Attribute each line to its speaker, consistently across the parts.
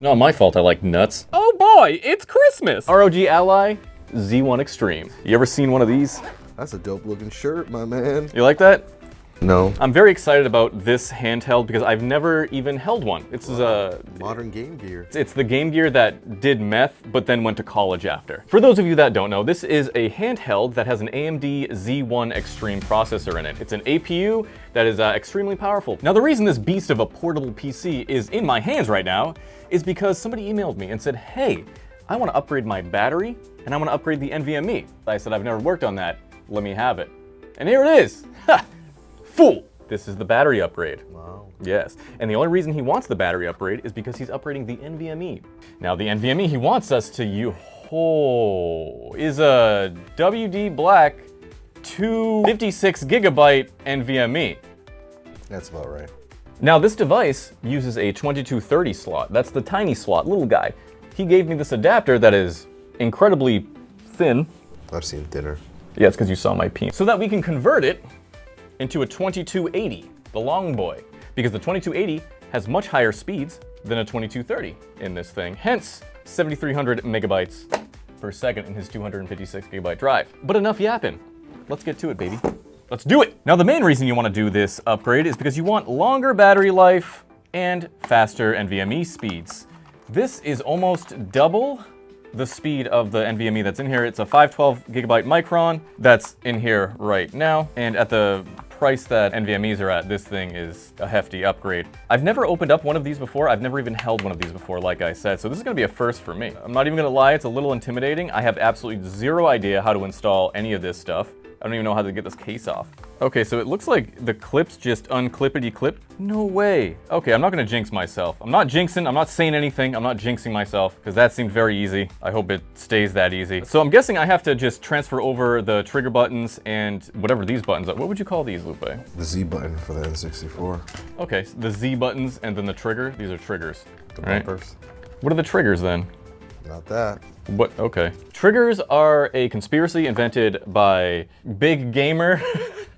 Speaker 1: Not my fault I like nuts.
Speaker 2: Oh boy, it's Christmas!
Speaker 1: ROG Ally Z1 Extreme. You ever seen one of these?
Speaker 3: That's a dope looking shirt, my man.
Speaker 1: You like that?
Speaker 3: No.
Speaker 1: I'm very excited about this handheld because I've never even held one. This is a
Speaker 3: modern Game Gear.
Speaker 1: It's the Game Gear that did meth, but then went to college after. For those of you that don't know, this is a handheld that has an AMD Z1 Extreme processor in it. It's an APU that is extremely powerful. Now, the reason this beast of a portable PC is in my hands right now is because somebody emailed me and said, hey, I want to upgrade my battery and I want to upgrade the NVMe. I said, I've never worked on that. Let me have it. And here it is. Ha! Fool! This is the battery upgrade.
Speaker 3: Wow.
Speaker 1: Yes, and the only reason he wants the battery upgrade is because he's upgrading the NVMe. Now, the NVMe he wants us to use is a WD Black 256 gigabyte NVMe.
Speaker 3: That's about right.
Speaker 1: Now, this device uses a 2230 slot. That's the tiny slot, little guy. He gave me this adapter that is incredibly thin.
Speaker 3: I've seen thinner.
Speaker 1: Yeah, it's because you saw my penis. So that we can convert it into a 2280, the long boy, because the 2280 has much higher speeds than a 2230 in this thing, hence 7,300 megabytes per second in his 256 gigabyte drive. But enough yapping. Let's get to it, baby. Let's do it. Now, the main reason you want to do this upgrade is because you want longer battery life and faster NVMe speeds. This is almost double the speed of the NVMe that's in here. It's a 512 gigabyte Micron that's in here right now, and at the price that NVMEs are at, this thing is a hefty upgrade. I've never opened up one of these before. I've never even held one of these before, like I said, so this is gonna be a first for me. I'm not even gonna lie, it's a little intimidating. I have absolutely zero idea how to install any of this stuff. I don't even know how to get this case off. Okay, so it looks like the clips just unclippity-clip. No way. Okay, I'm not gonna jinx myself. I'm not jinxing, I'm not saying anything, I'm not jinxing myself, because that seemed very easy. I hope it stays that easy. So I'm guessing I have to just transfer over the trigger buttons and whatever these buttons are. What would you call these, Lupe?
Speaker 3: The Z button for the N64.
Speaker 1: Okay, so the Z buttons and then the trigger. These are triggers.
Speaker 3: The
Speaker 1: right?
Speaker 3: bumpers.
Speaker 1: What are the triggers then?
Speaker 3: Not that.
Speaker 1: What? Okay. Triggers are a conspiracy invented by Big Gamer.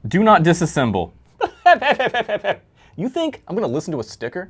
Speaker 1: Do not disassemble. You think I'm gonna listen to a sticker?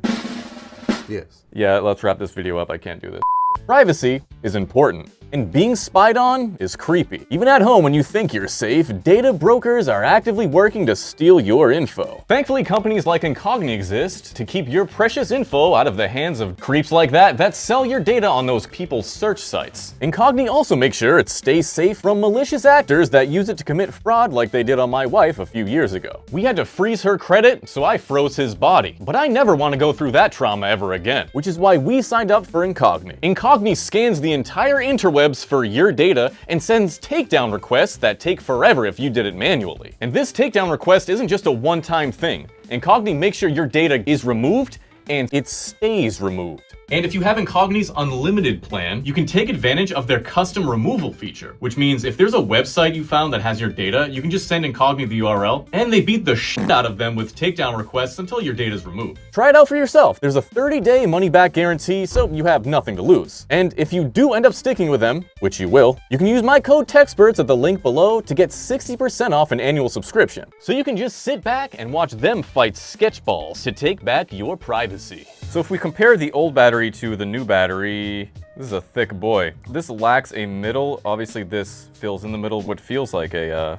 Speaker 3: Yes.
Speaker 1: Yeah, let's wrap this video up. I can't do this. Privacy is important, and being spied on is creepy. Even at home when you think you're safe, data brokers are actively working to steal your info. Thankfully, companies like Incogni exist to keep your precious info out of the hands of creeps like that sell your data on those people's search sites. Incogni also makes sure it stays safe from malicious actors that use it to commit fraud like they did on my wife a few years ago. We had to freeze her credit, so I froze his body. But I never want to go through that trauma ever again, which is why we signed up for Incogni. Incogni scans the entire interwebs for your data and sends takedown requests that take forever if you did it manually. And this takedown request isn't just a one-time thing. Incogni makes sure your data is removed and it stays removed. And if you have Incogni's unlimited plan, you can take advantage of their custom removal feature, which means if there's a website you found that has your data, you can just send Incogni the URL, and they beat the shit out of them with takedown requests until your data is removed. Try it out for yourself. There's a 30-day money-back guarantee, so you have nothing to lose. And if you do end up sticking with them, which you will, you can use my code TEXPERTS at the link below to get 60% off an annual subscription. So you can just sit back and watch them fight sketchballs to take back your privacy. So if we compare the old battery to the new battery, this is a thick boy. This lacks a middle. Obviously this fills in the middle what feels like a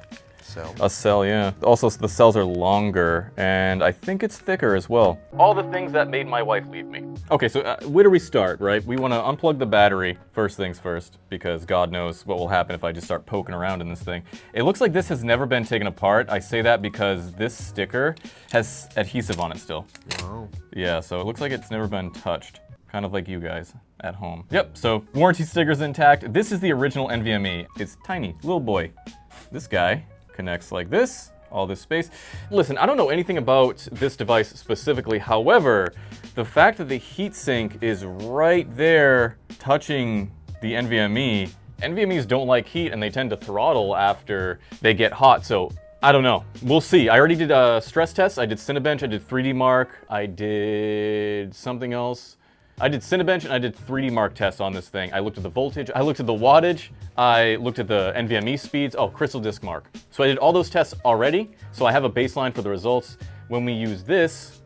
Speaker 1: cell, yeah. Also, the cells are longer, and I think it's thicker as well. All the things that made my wife leave me. Okay, so where do we start, right? We want to unplug the battery, first things first, because God knows what will happen if I just start poking around in this thing. It looks like this has never been taken apart. I say that because this sticker has adhesive on it still.
Speaker 3: Wow.
Speaker 1: Yeah, so it looks like it's never been touched. Kind of like you guys at home. Yep, so warranty sticker's intact. This is the original NVMe. It's tiny, little boy. This guy connects like this, all this space. Listen, I don't know anything about this device specifically. However, the fact that the heatsink is right there touching the NVMe, NVMEs don't like heat and they tend to throttle after they get hot. So I don't know. We'll see. I already did stress tests. I did Cinebench, I did 3D Mark, I did something else. I did Cinebench and I did 3D Mark tests on this thing. I looked at the voltage, I looked at the wattage, I looked at the NVMe speeds, Crystal Disk Mark. So I did all those tests already, so I have a baseline for the results. When we use this,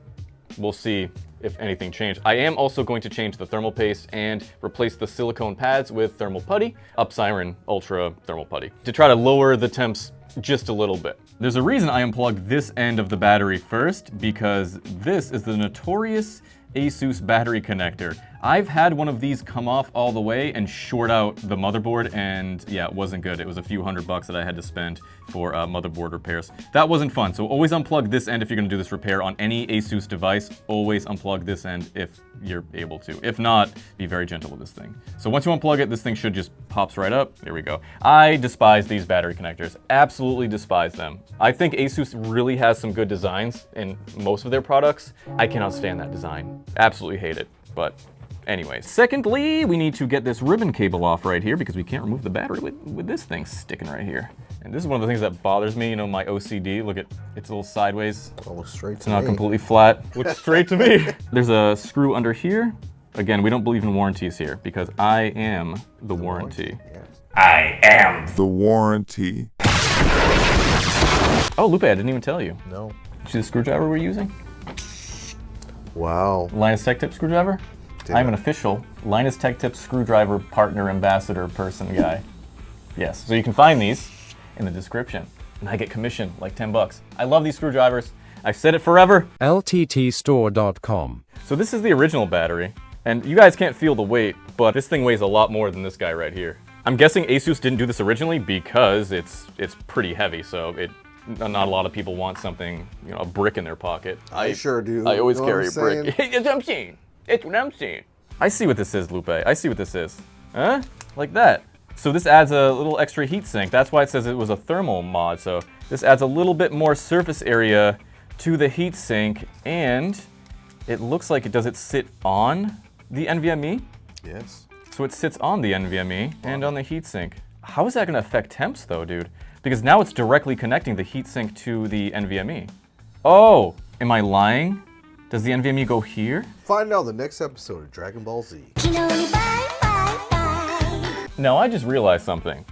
Speaker 1: we'll see if anything changed. I am also going to change the thermal paste and replace the silicone pads with thermal putty, Upsiren Ultra thermal putty, to try to lower the temps just a little bit. There's a reason I unplugged this end of the battery first, because this is the notorious ASUS battery connector. I've had one of these come off all the way and short out the motherboard, and yeah, it wasn't good. It was a few $100 that I had to spend for motherboard repairs. That wasn't fun, so always unplug this end if you're gonna do this repair on any ASUS device. Always unplug this end if you're able to. If not, be very gentle with this thing. So once you unplug it, this thing should just pops right up. There we go. I despise these battery connectors. Absolutely despise them. I think ASUS really has some good designs in most of their products. I cannot stand that design. Absolutely hate it, but anyway. Secondly, we need to get this ribbon cable off right here because we can't remove the battery with this thing sticking right here. And this is one of the things that bothers me, you know, my OCD. Look at, it's a little sideways.
Speaker 3: It looks straight to me.
Speaker 1: It's not completely flat. Looks straight to me. There's a screw under here. Again, we don't believe in warranties here because I am the warranty.
Speaker 3: Yes.
Speaker 4: I am the warranty.
Speaker 1: Oh, Lupe, I didn't even tell you.
Speaker 3: No.
Speaker 1: See the screwdriver we're using?
Speaker 3: Wow.
Speaker 1: Linus Tech Tip screwdriver? I'm an official Linus Tech Tip screwdriver partner ambassador person guy. Yes, so you can find these in the description. And I get commission, like 10 bucks. I love these screwdrivers. I've said it forever.
Speaker 5: LTTstore.com.
Speaker 1: So this is the original battery. And you guys can't feel the weight, but this thing weighs a lot more than this guy right here. I'm guessing ASUS didn't do this originally because it's pretty heavy, so not a lot of people want something, you know, a brick in their pocket.
Speaker 3: I sure do.
Speaker 1: I always
Speaker 3: You know
Speaker 1: carry a
Speaker 3: what I'm
Speaker 1: brick.
Speaker 3: saying?
Speaker 1: It's what I'm saying. It's what I'm saying. I see what this is, Lupe. I see what this is. Huh? Like that. So this adds a little extra heat sink. That's why it says it was a thermal mod. So this adds a little bit more surface area to the heat sink, and it looks like does it sit on the NVMe?
Speaker 3: Yes.
Speaker 1: So it sits on the NVMe and on the heatsink. How is that going to affect temps though, dude? Because now it's directly connecting the heatsink to the NVMe. Oh, am I lying? Does the NVMe go here?
Speaker 3: Find out the next episode of Dragon Ball Z.
Speaker 1: Now I just realized something.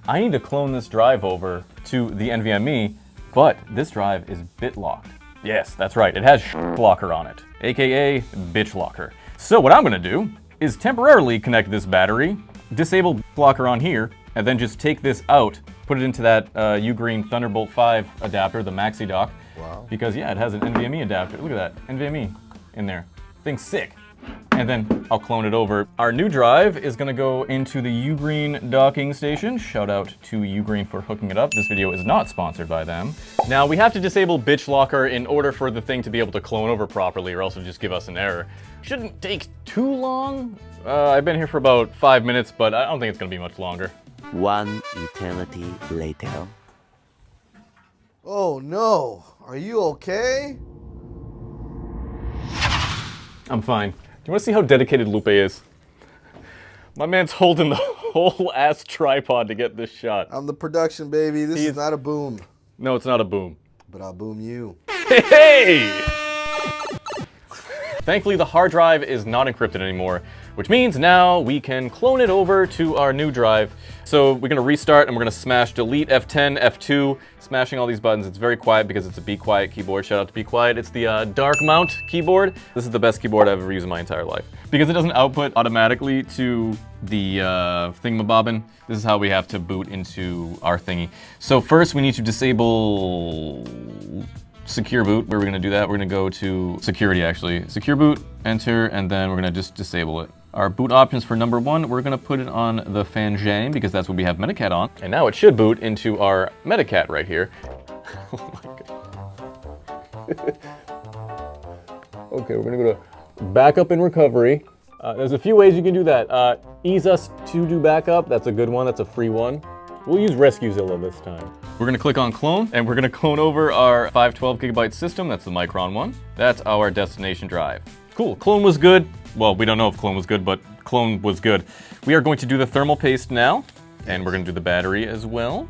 Speaker 1: I need to clone this drive over to the NVMe, but this drive is BitLocked. Yes, that's right, it has blocker on it, AKA bitch locker. So what I'm gonna do is temporarily connect this battery, disable blocker on here, and then just take this out, put it into that Ugreen Thunderbolt 5 adapter, the Maxi Dock.
Speaker 3: Wow.
Speaker 1: Because yeah, it has an NVMe adapter. Look at that, NVMe in there. Thing's sick. And then I'll clone it over. Our new drive is gonna go into the Ugreen docking station. Shout out to Ugreen for hooking it up. This video is not sponsored by them. Now we have to disable bitch locker in order for the thing to be able to clone over properly, or else it'll just give us an error. Shouldn't take too long. I've been here for about 5 minutes, but I don't think it's gonna be much longer.
Speaker 6: One eternity later.
Speaker 3: Oh no. Are you okay?
Speaker 1: I'm fine. Do you wanna see how dedicated Lupe is? My man's holding the whole ass tripod to get this shot.
Speaker 3: I'm the production, baby. This is not a boom.
Speaker 1: No, it's not a boom.
Speaker 3: But I'll boom you.
Speaker 1: Hey! Thankfully, the hard drive is not encrypted anymore, which means now we can clone it over to our new drive. So we're gonna restart and we're gonna smash delete F10, F2, smashing all these buttons. It's very quiet because it's a Be Quiet keyboard. Shout out to Be Quiet. It's the dark mount keyboard. This is the best keyboard I've ever used in my entire life. Because it doesn't output automatically to the thingamabobbin, this is how we have to boot into our thingy. So first we need to disable secure boot. Where are we gonna do that? We're gonna go to security actually. Secure boot, enter, and then we're gonna just disable it. Our boot options for number 1, we're gonna put it on the Fangame because that's what we have Metacat on. And now it should boot into our Metacat right here. Oh my god. Okay, we're gonna go to backup and recovery. There's a few ways you can do that. Ease us to do backup, that's a good one, that's a free one. We'll use RescueZilla this time. We're gonna click on clone, and we're gonna clone over our 512 gigabyte system, that's the Micron one. That's our destination drive. Cool, clone was good. Well, we don't know if clone was good, but clone was good. We are going to do the thermal paste now, and we're gonna do the battery as well.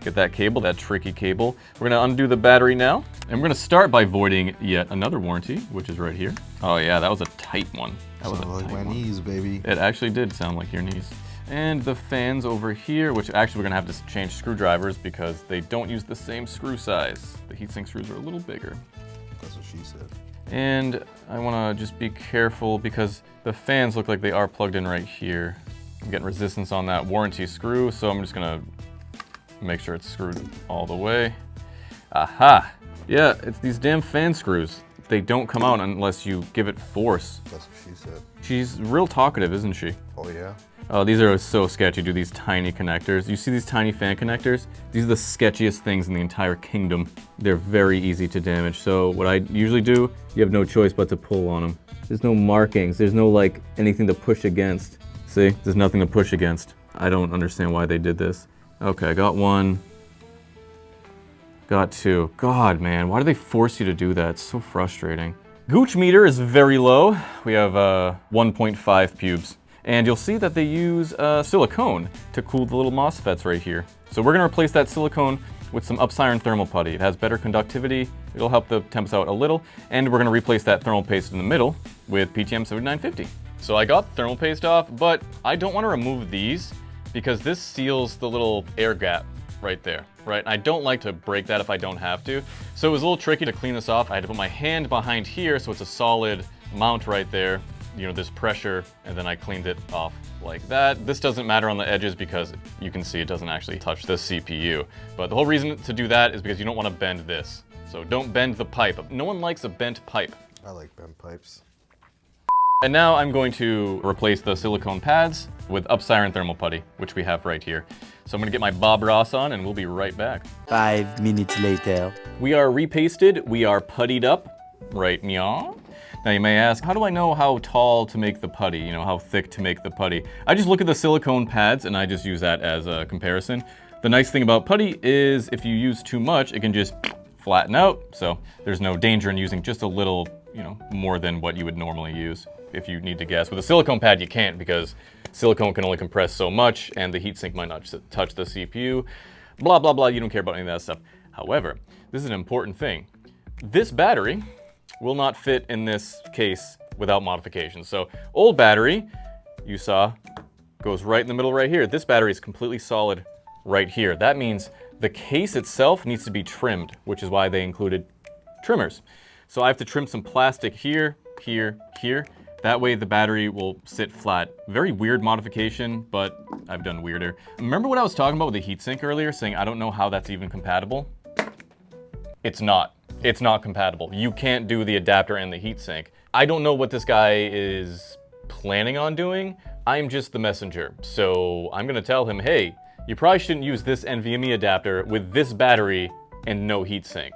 Speaker 1: Get that cable, that tricky cable. We're gonna undo the battery now, and we're gonna start by voiding yet another warranty, which is right here. Oh yeah, that was a tight one. That was a
Speaker 3: Sound like
Speaker 1: tight
Speaker 3: my
Speaker 1: one.
Speaker 3: knees, baby.
Speaker 1: It actually did sound like your knees. And the fans over here, which actually we're gonna have to change screwdrivers because they don't use the same screw size. The heatsink screws are a little bigger.
Speaker 3: That's what she said.
Speaker 1: And I want to just be careful because the fans look like they are plugged in right here. I'm getting resistance on that warranty screw, so I'm just gonna make sure it's screwed all the way. Aha! Yeah, it's these damn fan screws. They don't come out unless you give it force.
Speaker 3: That's what she said.
Speaker 1: She's real talkative, isn't she?
Speaker 3: Oh, yeah?
Speaker 1: Oh, these are so sketchy, dude, these tiny connectors. You see these tiny fan connectors? These are the sketchiest things in the entire kingdom. They're very easy to damage, so what I usually do, you have no choice but to pull on them. There's no markings, there's no, like, anything to push against. See? There's nothing to push against. I don't understand why they did this. Okay, I got one. Got two. God, man, why do they force you to do that? It's so frustrating. Gooch meter is very low. We have 1.5 pubes. And you'll see that they use silicone to cool the little MOSFETs right here. So we're gonna replace that silicone with some upsiron thermal putty. It has better conductivity, it'll help the temps out a little, and we're gonna replace that thermal paste in the middle with PTM 7950. So I got the thermal paste off, but I don't wanna remove these because this seals the little air gap right there, right? I don't like to break that if I don't have to. So it was a little tricky to clean this off. I had to put my hand behind here so it's a solid mount right there. You know, there's pressure, and then I cleaned it off like that. This doesn't matter on the edges because you can see it doesn't actually touch the CPU. But the whole reason to do that is because you don't want to bend this. So don't bend the pipe. No one likes a bent pipe.
Speaker 3: I like bent pipes.
Speaker 1: And now I'm going to replace the silicone pads with upsiron thermal putty, which we have right here. So I'm gonna get my Bob Ross on and we'll be right back.
Speaker 6: 5 minutes later.
Speaker 1: We are repasted, we are puttied up, right, meow. Now you may ask, how do I know how tall to make the putty? You know, how thick to make the putty? I just look at the silicone pads and I just use that as a comparison. The nice thing about putty is if you use too much, it can just flatten out. So there's no danger in using just a little, you know, more than what you would normally use. If you need to guess. With a silicone pad, you can't because silicone can only compress so much and the heatsink might not touch the CPU. Blah, blah, blah. You don't care about any of that stuff. However, this is an important thing. This battery will not fit in this case without modifications. So old battery, you saw, goes right in the middle right here. This battery is completely solid right here. That means the case itself needs to be trimmed, which is why they included trimmers. So I have to trim some plastic here, here, here. That way the battery will sit flat. Very weird modification, but I've done weirder. Remember what I was talking about with the heatsink earlier, saying I don't know how that's even compatible? It's not. It's not compatible. You can't do the adapter and the heatsink. I don't know what this guy is planning on doing. I'm just the messenger. So I'm gonna tell him, hey, you probably shouldn't use this NVMe adapter with this battery and no heatsink.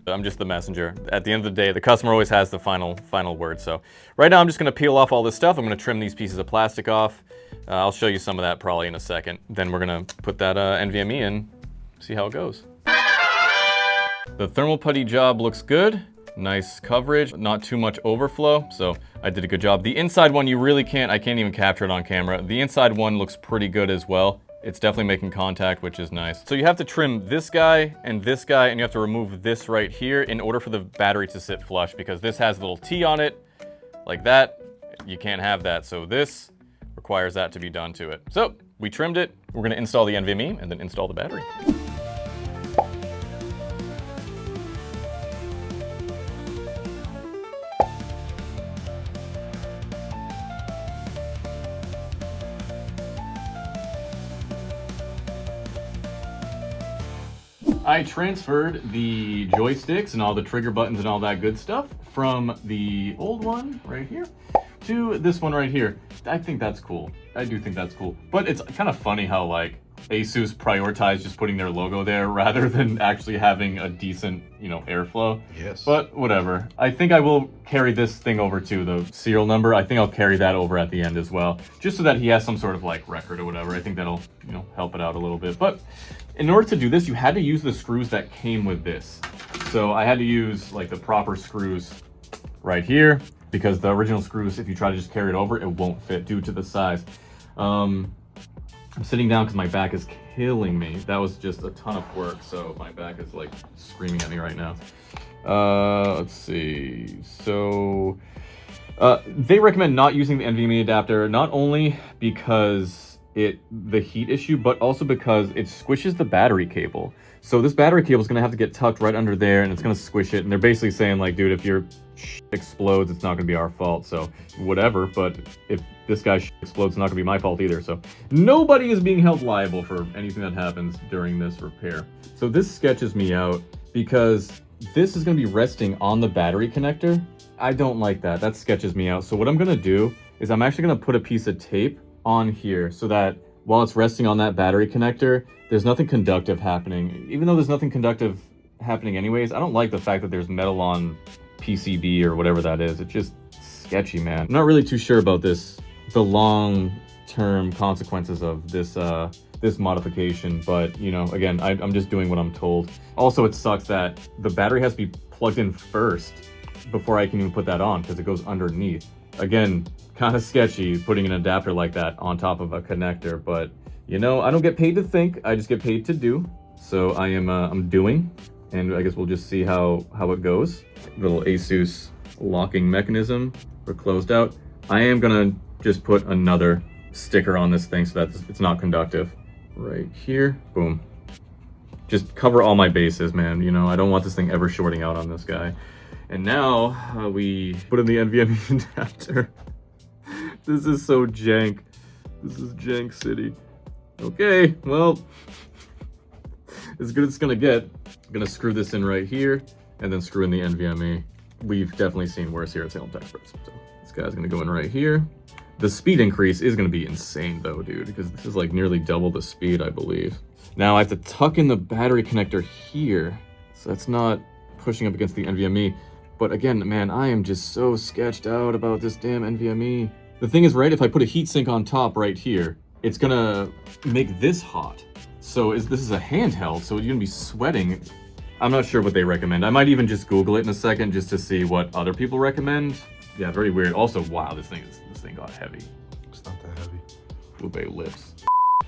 Speaker 1: I'm just the messenger. At the end of the day, the customer always has the final word. So right now I'm just gonna peel off all this stuff. I'm gonna trim these pieces of plastic off. I'll show you some of that probably in a second. Then we're gonna put that NVMe in, see how it goes. The thermal putty job looks good. Nice coverage, not too much overflow. So I did a good job. The inside one, you really can't, I can't even capture it on camera. The inside one looks pretty good as well. It's definitely making contact, which is nice. So you have to trim this guy, and you have to remove this right here in order for the battery to sit flush, because this has a little T on it, like that. You can't have that, so this requires that to be done to it. So we trimmed it. We're gonna install the NVMe and then install the battery. I transferred the joysticks and all the trigger buttons and all that good stuff from the old one right here to this one right here. I think that's cool. I do think that's cool. But it's kind of funny how like Asus prioritized just putting their logo there rather than actually having a decent, you know, airflow. Yes. But whatever. I think I will carry this thing over to the serial number. I think I'll carry that over at the end as well, just so that he has some sort of like record or whatever. I think that'll, you know, help it out a little bit. But in order to do this, you had to use the screws that came with this. So I had to use like the proper screws right here, because the original screws, if you try to just carry it over, it won't fit due to the size. I'm sitting down because my back is killing me. That was just a ton of work, so my back is like screaming at me right now. Let's see. So they recommend not using the NVMe adapter, not only because the heat issue, but also because it squishes the battery cable. So this battery cable is gonna have to get tucked right under there, and it's gonna squish it. And they're basically saying like, dude, if your shit explodes, it's not gonna be our fault. So whatever. But if this guy's shit explodes, it's not gonna be my fault either. So nobody is being held liable for anything that happens during this repair. So this sketches me out because this is gonna be resting on the battery connector. I don't like that. That sketches me out. So what I'm gonna do is I'm actually gonna put a piece of tape on here so that while it's resting on that battery connector, there's nothing conductive happening. Even though there's nothing conductive happening anyways, I don't like the fact that there's metal on PCB or whatever that is. It's just sketchy, man. I'm not really too sure about this, the long-term consequences of this this modification, but you know, again, I'm just doing what I'm told. Also, it sucks that the battery has to be plugged in first before I can even put that on because it goes underneath. Again, kind of sketchy putting an adapter like that on top of a connector, but you know, I don't get paid to think, I just get paid to do. So I am I'm doing, and I guess we'll just see how it goes. Little ASUS locking mechanism, we're closed out. I am gonna just put another sticker on this thing so that it's not conductive. Right here, boom. Just cover all my bases, man. You know, I don't want this thing ever shorting out on this guy. And now we put in the NVMe adapter. This is so jank. This is jank city. Okay, well, as good as it's gonna get. I'm gonna screw this in right here and then screw in the NVMe. We've definitely seen worse here at Salem Experts. So this guy's gonna go in right here. The speed increase is gonna be insane though, dude, because this is like nearly double the speed, I believe. Now I have to tuck in the battery connector here, so that's not pushing up against the NVMe. But again, man, I am just so sketched out about this damn NVMe. The thing is, right, if I put a heatsink on top right here, it's gonna make this hot. So this is a handheld, so you're gonna be sweating. I'm not sure what they recommend. I might even just Google it in a second just to see what other people recommend. Yeah, very weird. Also, wow, this thing got heavy.
Speaker 3: It's not that heavy.
Speaker 1: Ube lips.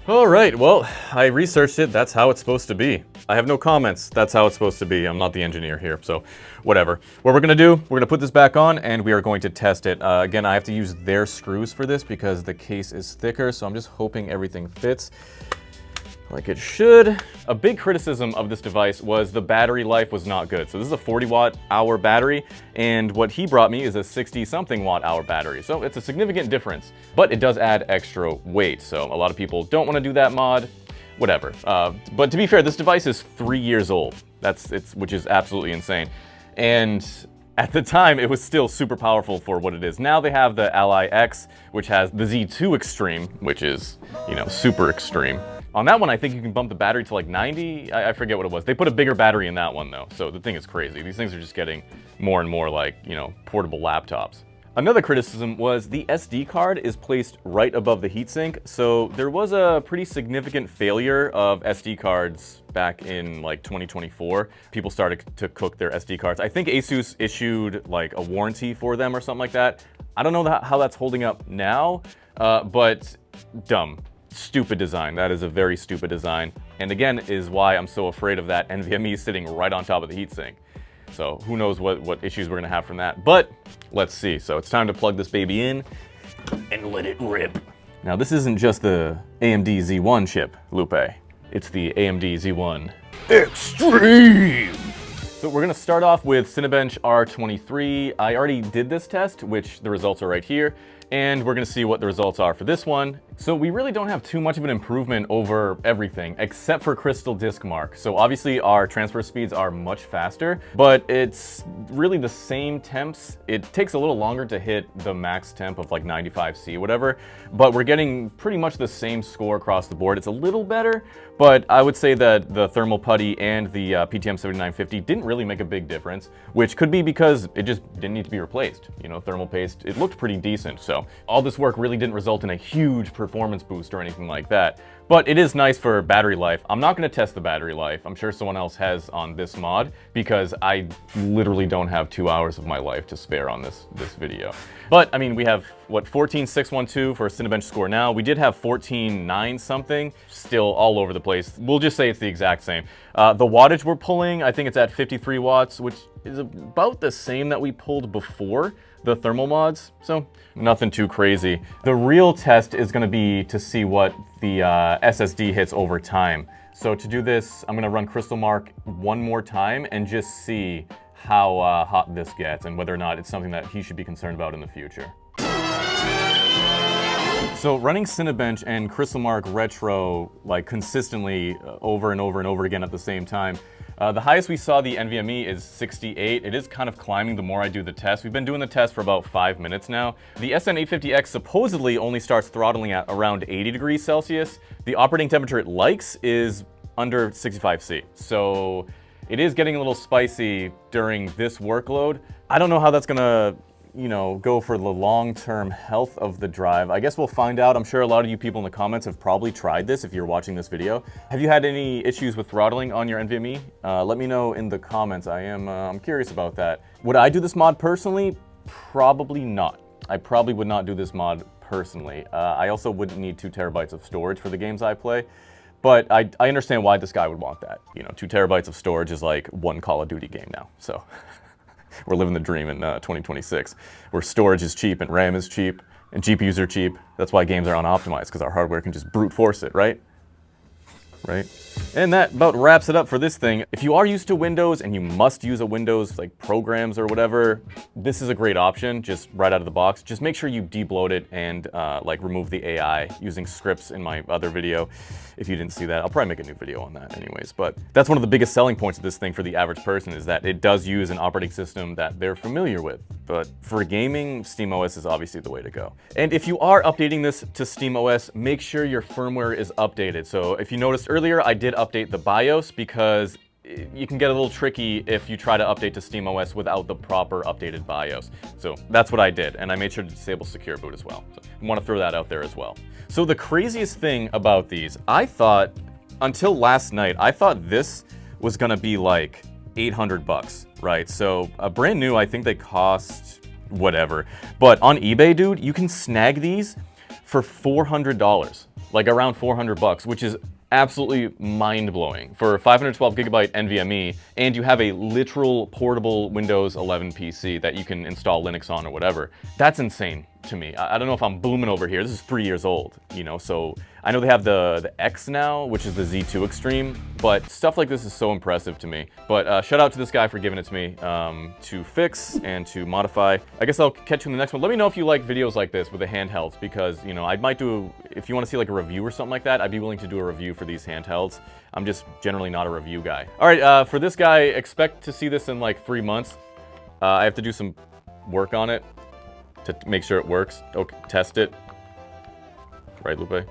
Speaker 1: All right, well, I researched it. That's how it's supposed to be. I have no comments. That's how it's supposed to be. I'm not the engineer here, so whatever. What we're gonna do, we're gonna put this back on and we are going to test it. Again, I have to use their screws for this because the case is thicker, so I'm just hoping everything fits like it should. A big criticism of this device was the battery life was not good. So this is a 40 watt hour battery, and what he brought me is a 60 something watt hour battery. So it's a significant difference, but it does add extra weight. So a lot of people don't want to do that mod, whatever. But to be fair, this device is 3 years old. Which is absolutely insane. And at the time, it was still super powerful for what it is. Now they have the Ally X, which has the Z2 Extreme, which is, you know, super extreme. On that one, I think you can bump the battery to like 90. I forget what it was. They put a bigger battery in that one though, so the thing is crazy. These things are just getting more and more like, you know, portable laptops. Another criticism was the SD card is placed right above the heatsink, so there was a pretty significant failure of SD cards back in like 2024. People started to cook their SD cards. I think ASUS issued like a warranty for them or something like that. I don't know how that's holding up now, but dumb. Stupid design. That is a very stupid design. And again, is why I'm so afraid of that NVMe sitting right on top of the heatsink. So who knows what issues we're gonna have from that, but let's see. So it's time to plug this baby in and let it rip. Now this isn't just the AMD Z1 chip, Lupe. It's the AMD Z1 Extreme. So we're gonna start off with Cinebench R23. I already did this test, which the results are right here. And we're gonna see what the results are for this one. So we really don't have too much of an improvement over everything, except for Crystal Disk Mark. So obviously our transfer speeds are much faster, but it's really the same temps. It takes a little longer to hit the max temp of like 95C, whatever, but we're getting pretty much the same score across the board. It's a little better, but I would say that the thermal putty and the PTM 7950 didn't really make a big difference, which could be because it just didn't need to be replaced. You know, thermal paste, it looked pretty decent. So all this work really didn't result in a huge performance boost or anything like that, but it is nice for battery life. I'm not gonna test the battery life. I'm sure someone else has on this mod because I literally don't have 2 hours of my life to spare on this video. But I mean, we have what, 14,612 for a Cinebench score now. We did have 14,9 something, still all over the place. We'll just say it's the exact same. The wattage we're pulling, I think it's at 53 watts, which is about the same that we pulled before the thermal mods, so nothing too crazy. The real test is gonna be to see what the SSD hits over time. So to do this, I'm gonna run Crystal Mark one more time and just see how hot this gets and whether or not it's something that he should be concerned about in the future. So running Cinebench and Crystal Mark Retro like consistently over and over and over again at the same time, the highest we saw the NVMe is 68. It is kind of climbing the more I do the test. We've been doing the test for about 5 minutes now. The SN850X supposedly only starts throttling at around 80 degrees Celsius. The operating temperature it likes is under 65°C. So it is getting a little spicy during this workload. I don't know how that's gonna, go for the long-term health of the drive. I guess we'll find out. I'm sure a lot of you people in the comments have probably tried this if you're watching this video. Have you had any issues with throttling on your NVMe? Let me know in the comments. I'm curious about that. Would I do this mod personally? Probably not. I probably would not do this mod personally. I also wouldn't need 2 terabytes of storage for the games I play. But I understand why this guy would want that. 2 terabytes of storage is like 1 Call of Duty game now, so. We're living the dream in 2026, where storage is cheap and RAM is cheap and GPUs are cheap. That's why games are unoptimized, because our hardware can just brute force it, right? Right? And that about wraps it up for this thing. If you are used to Windows and you must use a Windows like programs or whatever, this is a great option, just right out of the box. Just make sure you debloat it and like remove the AI using scripts in my other video. If you didn't see that, I'll probably make a new video on that anyways. But that's one of the biggest selling points of this thing for the average person, is that it does use an operating system that they're familiar with. But for gaming, SteamOS is obviously the way to go. And if you are updating this to SteamOS, make sure your firmware is updated. So if you noticed earlier, I did update the BIOS because you can get a little tricky if you try to update to SteamOS without the proper updated BIOS. So that's what I did, and I made sure to disable Secure Boot as well. So I want to throw that out there as well. So the craziest thing about these, I thought, until last night, I thought this was gonna be like 800 bucks, right? So brand new, I think they cost whatever. But on eBay, dude, you can snag these for $400, like around 400 bucks, which is absolutely mind-blowing for 512 gigabyte NVMe, and you have a literal portable Windows 11 PC that you can install Linux on or whatever. That's insane to me. I don't know if I'm booming over here. This is 3 years old, so I know they have the X now, which is the Z2 Extreme, but stuff like this is so impressive to me. But shout out to this guy for giving it to me to fix and to modify. I guess I'll catch you in the next one. Let me know if you like videos like this with the handhelds, because I might do, if you want to see like a review or something like that, I'd be willing to do a review for these handhelds. I'm just generally not a review guy. All right, for this guy, expect to see this in like 3 months. I have to do some work on it to make sure it works. Okay, test it. Right, Lupe?